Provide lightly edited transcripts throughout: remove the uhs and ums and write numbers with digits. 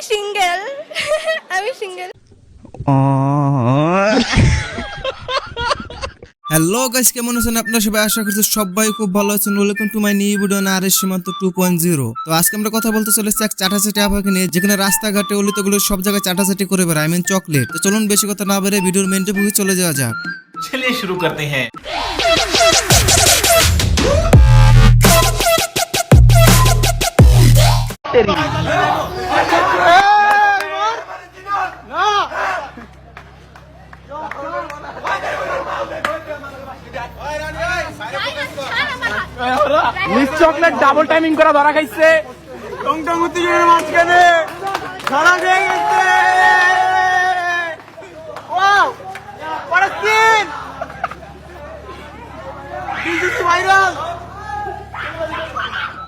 Single আমি single. Hello guys, কেমন আছেন আপনারা সবাই? আশা করছি সবাই খুব ভালো আছেন। Welcome to my new video না আরএস সীমান্ত 2.0। তো আজকে আমরা কথা বলতে চলেছি এক চাটাচাটি আবহাওয়াকে নিয়ে, যেখানে রাস্তাঘাটে অলিতগুলো সব জায়গায় চাটাচাটি করে বেড়ায়, চকলেট। তো চলুন বেশি কথা না বেরিয়ে ভিডিওর মেন টপিকে চলে যাওয়া যাক। चलिए शुरू करते हैं। মিস চকলেট ডাবল টাইমিং করা ধরা খাইছে। টং টং উত্তেজনার মাঝখানে ধরা খেয়ে গেছে। Wow, what a scene! This is viral.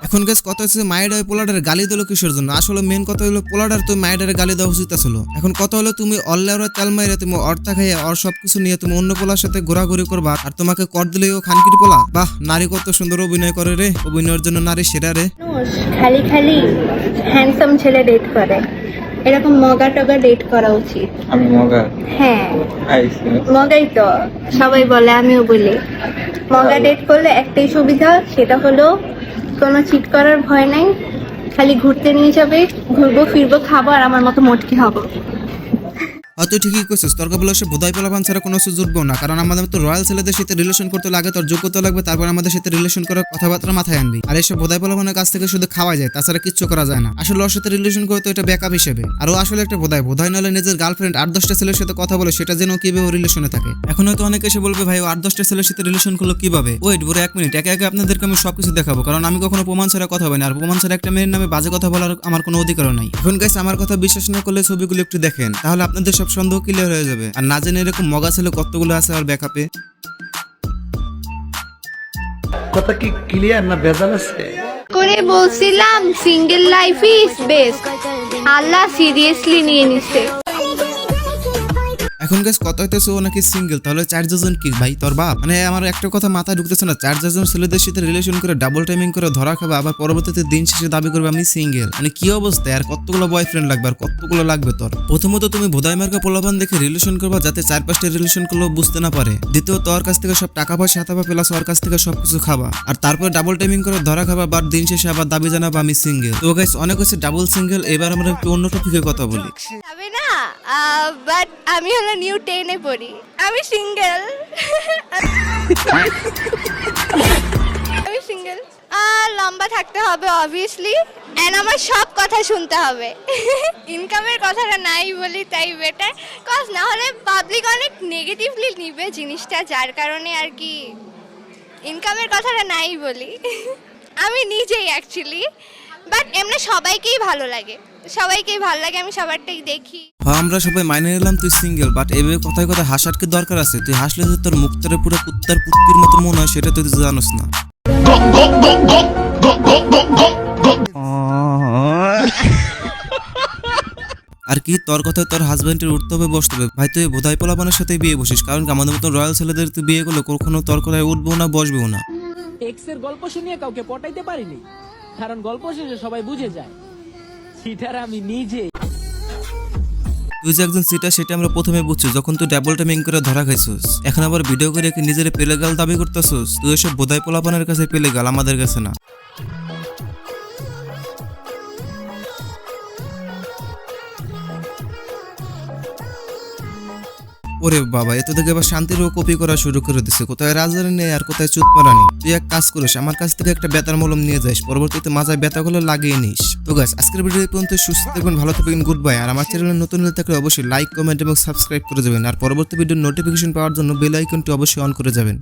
এখন গাইস কথা হচ্ছে মায়ের পোলাডার গালি দিল কিসের জন্য? আসলে মেন কথা হলো পোলাডার তুমি মায়ের গালি দেওয়া উচিত ছিল। এখন কথা হলো তুমি অল্লাহর তেল মাইরে তুমি অর্থা খাইয়ে আর সবকিছু নিয়ে তুমি অন্য পোলার সাথে ঘোরাঘুরি করবা, আর তোমাকে কর দিলেও খানকির পোলা। বাহ, নারী কত সুন্দর অভিনয় করে রে, অভিনয়ের জন্য নারী সেরা রে। খালি খালি হ্যান্ডসাম ছেলে ডেট করে, এরকম মগা টগা ডেট করা উচিত। আমি মগা হ্যাঁ আইছি। মগাই তো সবাই বলে, আমিও বলি। মগা ডেট করলে একটাই সুবিধা, সেটা হলো কোনো চিট করার ভয় নাই। খালি ঘুরতে নিয়ে যাবে, ঘুরবো ফিরবো, খাবো আর আমার মতো মোটকি হবো। তুই ঠিকই করছিস, তর্ক বলে সে বোধাই পোলাপান ছাড়া কোনো কিছু জুটবো না। কারণ আমাদের তো রয়্যাল ছেলেদের সাথে রিলেশন করতে লাগে, তোর যোগ্যতা লাগবে, তারপর আমাদের সাথে রিলেশন করার কথাবার্তা মাথায় আনবি। আর এসব বোধাই পোলাপানের কাছ থেকে শুধু খাওয়া যায়, তাছাড়া কিচ্ছু করা যায় না। আসলে ওর সাথে রিলেশন করতে এটা ব্যাকআপ হিসেবে। আর ও আসলে একটা বোধাই নলে নিজের গার্লফ্রেন্ড 8-10টা ছেলের সাথে কথা বলে, সেটা যেন কিভাবে রিলেশনে থাকে। এখন হয়তো অনেকে এসে বলবে, ভাই ও 8-10টা ছেলের সাথে রিলেশন করলো কিভাবে? ওয়েট পুরো 1 মিনিট, একে একে আপনাদেরকে আমি সবকিছু দেখাবো। কারণ আমি কখনো প্রমাণ ছাড়া কথা বলি না, আর প্রমাণ ছাড়া একটা মেয়ের নামে বাজে কথা বলার আমার কোনো অধিকারও নাই। এখন গাইস, আমার কথা বিশ্বাস না করলে ছবিগুলো একটু দেখেন, তাহলে আপনাদের সব সন্দেহ ক্লিয়ার হয়ে যাবে। আর না জেনে এরকম মগা ছেলে কতগুলো আছে আর ব্যাকআপে। কথা কি ক্লিয়ার না ভেজাল আছে? করে বলছিলাম single life is best, Allah seriously নিয়ে নিছে। এখন গাইস কথা হইতেছে ও নাকি সিঙ্গেল, তাহলে 4 জন কি ভাই তোর বাপ? মানে আমার একটা কথা মাথায় ঢুকতেছে না, 4 জন ছেলেদের সাথে রিলেশন করে ডাবল টাইমিং করে ধরা খাবে, আবার পরবর্তীতে দিন শেষে দাবি করবে আমি সিঙ্গেল। মানে কি অবস্থা? আর কতগুলো বয়ফ্রেন্ড লাগবে, আর কতগুলো লাগবে তোর? প্রথমত তুমি বোধাই মার্কা পোলাপান দেখে রিলেশন করবা, যাতে 4-5টা রিলেশন করলেও বুঝতে না পারে। দ্বিতীয়ত তোর কাছ থেকে সব টাকা পয়সা হাতাবা, প্লাস ওর কাছ থেকে সবকিছু খাবা, আর তারপর ডাবল টাইমিং করে ধরা খাবা, বার দিন শেষে আবার দাবি জানাবা আমি সিঙ্গেল। তো গাইস, অনেক হচ্ছে ডাবল সিঙ্গেল। এবার আমরা একটু অন্য টপিকে কথা বলি। যাবে না, বাট আমি হলো নিউ 10 এ পড়ি, আমি সিঙ্গেল আমি সিঙ্গেল। লম্বা থাকতে হবে অবভিয়াসলি, এন্ড আমার সব কথা শুনতে হবে। ইনকামের কথাটা নাই বলি তাই বেটার, কজ না হলে পাবলিক অনেক নেগেটিভলি নিবে জিনিসটা, যার কারণে আর কি ইনকামের কথাটা নাই বলি। আমি নিজেই অ্যাকচুয়ালি, বাট এমনি সবাইকেই ভালো লাগে, আমি সবারটাই দেখি। হ্যাঁ, আমরা সবাই মাইনে নিলাম তুই সিঙ্গেল, বাট এভাবে কথায় কথায় হাসার কি দরকার আছে? তুই হাসলে যে তোর মুখটারে পুরো কুত্তার পুত্তির মতো মনে হয়, সেটা তুই জানোস না। আর কি তোর কথায় তোর হাজবেন্ডের উঠতে হবে বসতে হবে? ভাই তুই বোধাই পোলাপানের সাথে বিয়ে বসিস, কারণ আমাদের মতো রয়্যাল ছেলেদের তুই বিয়ে করলে কখনো তোর কথায় উঠবো না, বসবেও না। এক্সের গল্প শুনিয়ে কাউকে পটাইতে পারিনি, কারণ গল্প শেষে সবাই বুঝে যায় সিটার আমি নিজে। তুই যে একজন সিটার সেটা আমরা প্রথমে বুঝছি যখন তুই ডাবল টাইমিং করে ধরা খাইছিস। এখন আবার ভিডিও করে কি নিজের পেলেগাল দাবি করতেছিস? তুই এসব বোধাই পোলাপানের কাছে পেলেগাল, আমাদের কাছে না। ওরে বাবা, এত দেখে এবার শান্তিরও কপি করা শুরু করে দিছে। কোথায় রাজারানি নেই আর কোথায় চুতমারানি। তুই এক কাজ করিস, আমার কাছ থেকে একটা বেতার মলম নিয়ে যাস, পরবর্তীতে মাথায় ব্যথাগুলো লাগিয়ে নিস। তো গাইস, আজকের ভিডিও এই পর্যন্ত। সুস্থ থাকবেন, ভালো থাকবেন, গুড বাই। আর আমার চ্যানেলে নতুন হলে থাকলে অবশ্যই লাইক, কমেন্ট এবং সাবস্ক্রাইব করে যাবেন, আর পরবর্তী ভিডিওর নোটিফিকেশন পাওয়ার জন্য বেল আইকনটি অবশ্যই অন করে যাবেন।